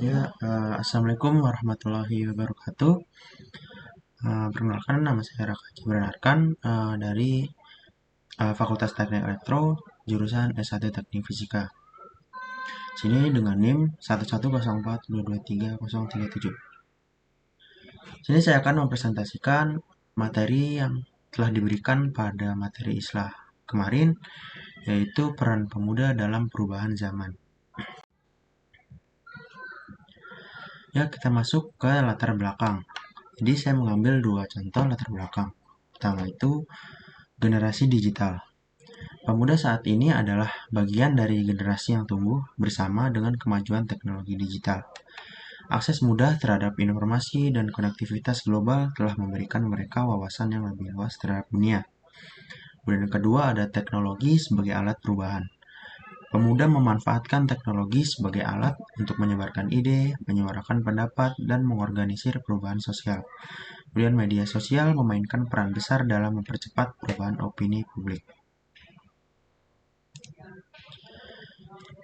Assalamualaikum warahmatullahi wabarakatuh. Perkenalkan, nama saya Raka Gibran Arkan dari Fakultas Teknik Elektro, jurusan S1 Teknik Fisika. Sini dengan NIM 11042230037. Sini saya akan mempresentasikan materi yang telah diberikan pada materi Islah kemarin, yaitu peran pemuda dalam perubahan zaman. Ya, kita masuk ke latar belakang. Jadi saya mengambil dua contoh latar belakang. Pertama itu generasi digital. Pemuda saat ini adalah bagian dari generasi yang tumbuh bersama dengan kemajuan teknologi digital. Akses mudah terhadap informasi dan konektivitas global telah memberikan mereka wawasan yang lebih luas terhadap dunia. Kemudian yang kedua ada teknologi sebagai alat perubahan. Pemuda memanfaatkan teknologi sebagai alat untuk menyebarkan ide, menyuarakan pendapat, dan mengorganisir perubahan sosial. Kemudian media sosial memainkan peran besar dalam mempercepat perubahan opini publik.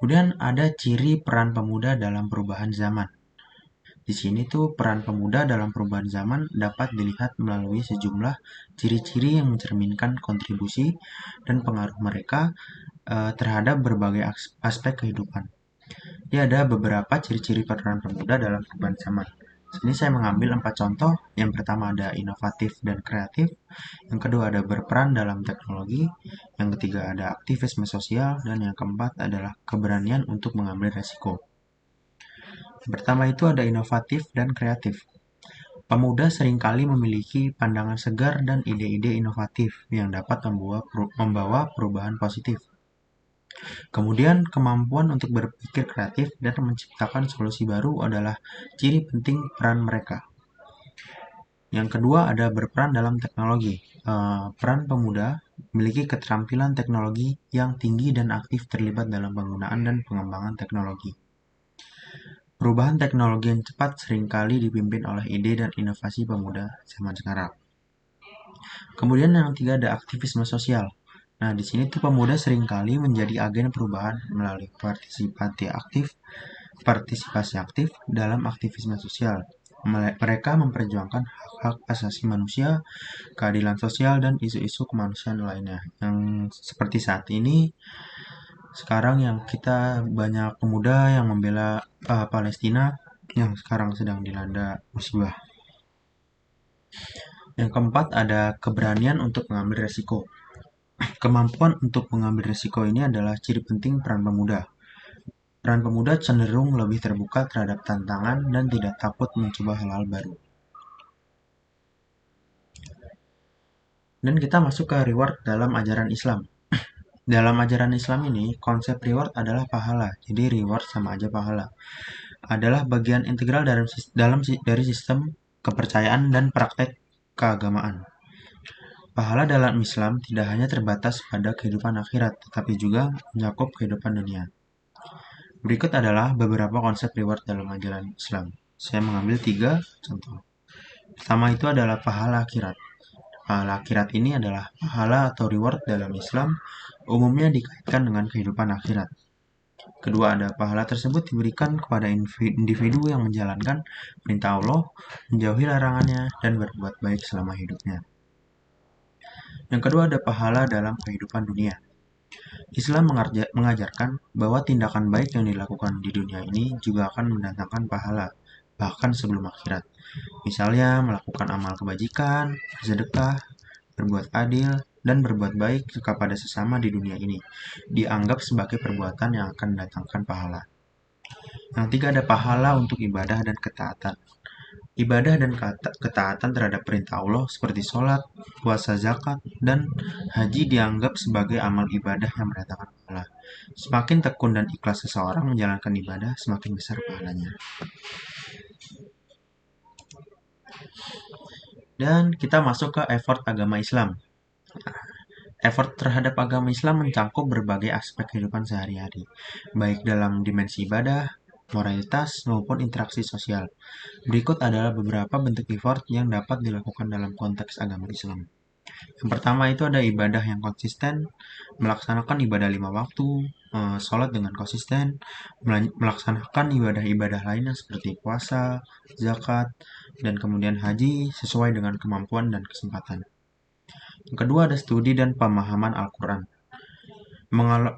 Kemudian ada ciri peran pemuda dalam perubahan zaman. Di sini tuh peran pemuda dalam perubahan zaman dapat dilihat melalui sejumlah ciri-ciri yang mencerminkan kontribusi dan pengaruh mereka terhadap berbagai aspek kehidupan. Jadi ada beberapa ciri-ciri peran pemuda dalam perubahan zaman. Sini saya mengambil 4 contoh. Yang pertama ada inovatif dan kreatif. Yang kedua ada berperan dalam teknologi. Yang ketiga ada aktivisme sosial. Dan yang keempat adalah keberanian untuk mengambil resiko. Yang pertama itu ada inovatif dan kreatif. Pemuda seringkali memiliki pandangan segar dan ide-ide inovatif yang dapat membawa perubahan positif. Kemudian, kemampuan untuk berpikir kreatif dan menciptakan solusi baru adalah ciri penting peran mereka. Yang kedua ada berperan dalam teknologi. Peran pemuda memiliki keterampilan teknologi yang tinggi dan aktif terlibat dalam penggunaan dan pengembangan teknologi. Perubahan teknologi yang cepat seringkali dipimpin oleh ide dan inovasi pemuda zaman sekarang. Kemudian yang ketiga ada aktivisme sosial. Nah, di sini tuh pemuda seringkali menjadi agen perubahan melalui partisipasi aktif dalam aktivisme sosial. Mereka memperjuangkan hak-hak asasi manusia, keadilan sosial, dan isu-isu kemanusiaan lainnya. Yang seperti saat ini, sekarang yang kita banyak pemuda yang membela Palestina yang sekarang sedang dilanda musibah. Yang keempat ada keberanian untuk mengambil resiko. Kemampuan untuk mengambil risiko ini adalah ciri penting peran pemuda. Peran pemuda cenderung lebih terbuka terhadap tantangan dan tidak takut mencoba hal-hal baru. Dan kita masuk ke reward dalam ajaran Islam. Dalam ajaran Islam ini, konsep reward adalah pahala. Jadi reward sama aja pahala. Adalah bagian integral dari sistem kepercayaan dan praktek keagamaan. Pahala dalam Islam tidak hanya terbatas pada kehidupan akhirat, tetapi juga mencakup kehidupan dunia. Berikut adalah beberapa konsep reward dalam ajaran Islam. Saya mengambil 3 contoh. Pertama itu adalah pahala akhirat. Pahala akhirat ini adalah pahala atau reward dalam Islam, umumnya dikaitkan dengan kehidupan akhirat. Kedua, ada pahala tersebut diberikan kepada individu yang menjalankan perintah Allah, menjauhi larangannya, dan berbuat baik selama hidupnya. Yang kedua ada pahala dalam kehidupan dunia. Islam mengajarkan bahwa tindakan baik yang dilakukan di dunia ini juga akan mendatangkan pahala, bahkan sebelum akhirat. Misalnya melakukan amal kebajikan, bersedekah, berbuat adil, dan berbuat baik kepada sesama di dunia ini, dianggap sebagai perbuatan yang akan mendatangkan pahala. Yang ketiga ada pahala untuk ibadah dan ketaatan. Ibadah dan ketaatan terhadap perintah Allah seperti sholat, puasa, zakat, dan haji dianggap sebagai amal ibadah yang mendatangkan pahala. Semakin tekun dan ikhlas seseorang menjalankan ibadah, semakin besar pahalanya. Dan kita masuk ke effort agama Islam. Effort terhadap agama Islam mencakup berbagai aspek kehidupan sehari-hari, baik dalam dimensi ibadah, moralitas, maupun interaksi sosial. Berikut adalah beberapa bentuk effort yang dapat dilakukan dalam konteks agama Islam. Yang pertama itu ada ibadah yang konsisten, melaksanakan ibadah 5 waktu, sholat dengan konsisten, melaksanakan ibadah-ibadah lainnya seperti puasa, zakat, dan kemudian haji sesuai dengan kemampuan dan kesempatan. Yang kedua ada studi dan pemahaman Al-Quran.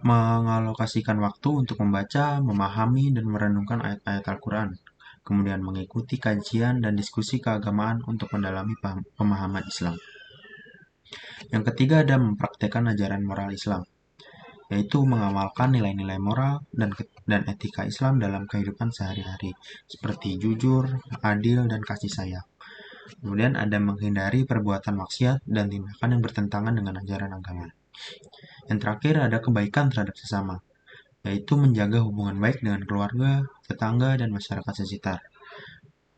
Mengalokasikan waktu untuk membaca, memahami, dan merenungkan ayat-ayat Al-Quran. Kemudian mengikuti kajian dan diskusi keagamaan untuk mendalami pemahaman Islam. Yang ketiga ada mempraktekkan ajaran moral Islam, yaitu mengamalkan nilai-nilai moral dan etika Islam dalam kehidupan sehari-hari, seperti jujur, adil, dan kasih sayang. Kemudian ada menghindari perbuatan maksiat dan tindakan yang bertentangan dengan ajaran agama. Yang terakhir ada kebaikan terhadap sesama, yaitu menjaga hubungan baik dengan keluarga, tetangga, dan masyarakat sekitar.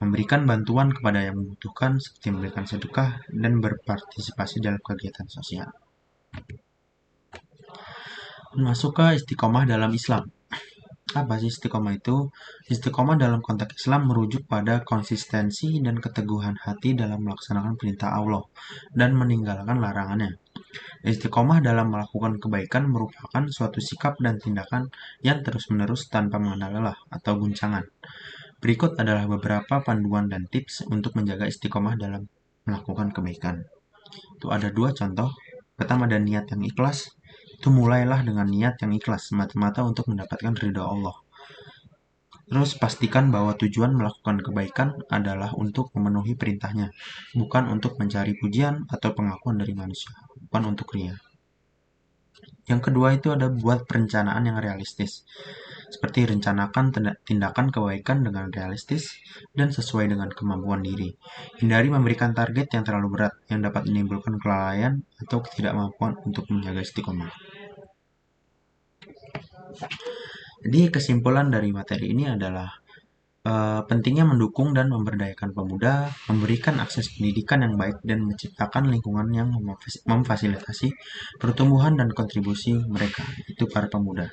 Memberikan bantuan kepada yang membutuhkan seperti memberikan sedekah dan berpartisipasi dalam kegiatan sosial. Masuk ke istiqomah dalam Islam. Apa sih istiqomah itu? Istiqomah dalam konteks Islam merujuk pada konsistensi dan keteguhan hati dalam melaksanakan perintah Allah dan meninggalkan larangannya. Istiqomah dalam melakukan kebaikan merupakan suatu sikap dan tindakan yang terus-menerus tanpa mengenal lelah atau guncangan. Berikut adalah beberapa panduan dan tips untuk menjaga istiqomah dalam melakukan kebaikan. Itu ada 2 contoh. Pertama ada niat yang ikhlas. Itu mulailah dengan niat yang ikhlas semata-mata untuk mendapatkan ridha Allah. Terus pastikan bahwa tujuan melakukan kebaikan adalah untuk memenuhi perintahnya, bukan untuk mencari pujian atau pengakuan dari manusia, bukan untuk ria. Yang kedua itu ada buat perencanaan yang realistis. Seperti rencanakan tindakan kebaikan dengan realistis dan sesuai dengan kemampuan diri. Hindari memberikan target yang terlalu berat yang dapat menimbulkan kelalaian atau ketidakmampuan untuk menjaga istiqomah. Jadi kesimpulan dari materi ini adalah pentingnya mendukung dan memberdayakan pemuda, memberikan akses pendidikan yang baik, dan menciptakan lingkungan yang memfasilitasi pertumbuhan dan kontribusi mereka, itu para pemuda.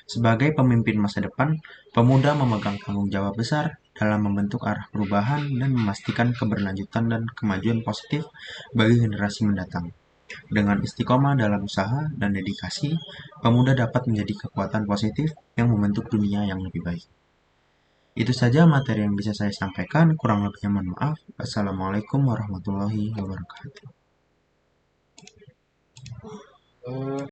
Sebagai pemimpin masa depan, pemuda memegang tanggung jawab besar dalam membentuk arah perubahan dan memastikan keberlanjutan dan kemajuan positif bagi generasi mendatang. Dengan istiqomah dalam usaha dan dedikasi, pemuda dapat menjadi kekuatan positif yang membentuk dunia yang lebih baik. Itu saja materi yang bisa saya sampaikan, kurang lebihnya mohon maaf. Assalamualaikum warahmatullahi wabarakatuh.